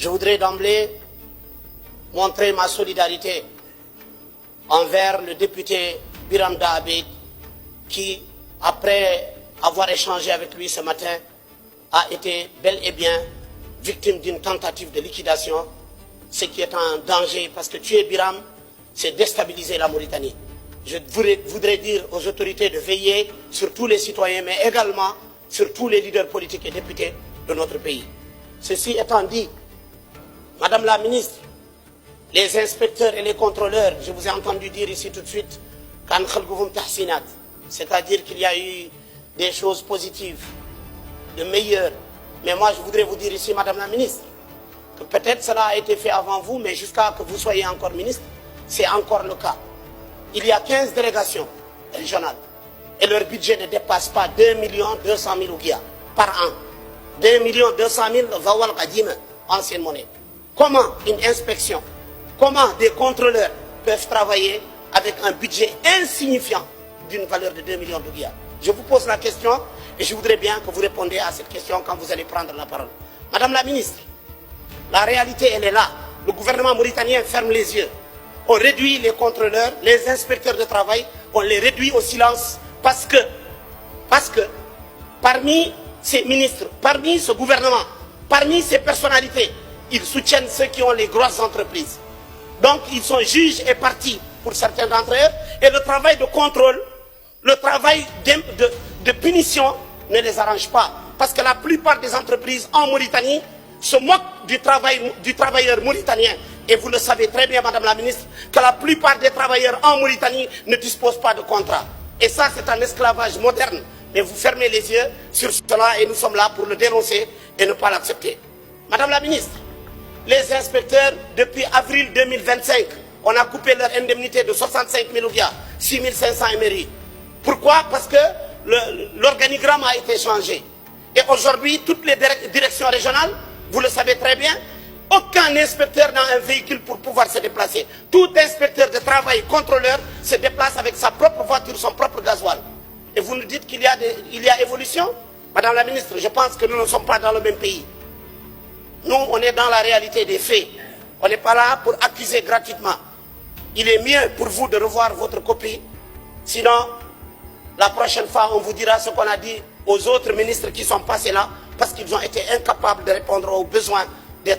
Je voudrais d'emblée montrer ma solidarité envers le député Biram Dahabed qui, après avoir échangé avec lui ce matin, a été bel et bien victime d'une tentative de liquidation, ce qui est un danger parce que tuer Biram, c'est déstabiliser la Mauritanie. Je voudrais dire aux autorités de veiller sur tous les citoyens, mais également sur tous les leaders politiques et députés de notre pays. Ceci étant dit, Madame la ministre, les inspecteurs et les contrôleurs, je vous ai entendu dire ici tout de suite, c'est-à-dire qu'il y a eu des choses positives, de meilleures. Mais moi, je voudrais vous dire ici, Madame la ministre, que peut-être cela a été fait avant vous, mais jusqu'à ce que vous soyez encore ministre, c'est encore le cas. Il y a 15 délégations régionales et leur budget ne dépasse pas 2 200 000 ouguiya par an. 2 200 000 Vawal Qadim, ancienne monnaie. Comment une inspection, comment des contrôleurs peuvent travailler avec un budget insignifiant d'une valeur de 2 millions d'ouguiya? Je vous pose la question et je voudrais bien que vous répondiez à cette question quand vous allez prendre la parole. Madame la ministre, la réalité elle est là. Le gouvernement mauritanien ferme les yeux. On réduit les contrôleurs, les inspecteurs de travail, on les réduit au silence parce que parmi ces ministres, parmi ce gouvernement, parmi ces personnalités, ils soutiennent ceux qui ont les grosses entreprises. Donc ils sont juges et partis pour certains d'entre eux et le travail de contrôle, le travail de punition ne les arrange pas. Parce que la plupart des entreprises en Mauritanie se moquent du travailleur mauritanien. Et vous le savez très bien, Madame la ministre, que la plupart des travailleurs en Mauritanie ne disposent pas de contrat. Et ça, c'est un esclavage moderne. Mais vous fermez les yeux sur cela et nous sommes là pour le dénoncer et ne pas l'accepter. Madame la ministre, les inspecteurs, depuis avril 2025, on a coupé leur indemnité de 65 000 ouguiya, 6 500 émeri. Pourquoi? Parce que l'organigramme a été changé. Et aujourd'hui, toutes les directions régionales, vous le savez très bien, aucun inspecteur n'a un véhicule pour pouvoir se déplacer. Tout inspecteur de travail, contrôleur, se déplace avec sa propre voiture, son propre gasoil. Et vous nous dites qu'il y a évolution? Madame la ministre, je pense que nous ne sommes pas dans le même pays. Nous, on est dans la réalité des faits. On n'est pas là pour accuser gratuitement. Il est mieux pour vous de revoir votre copie. Sinon, la prochaine fois, on vous dira ce qu'on a dit aux autres ministres qui sont passés là, parce qu'ils ont été incapables de répondre aux besoins des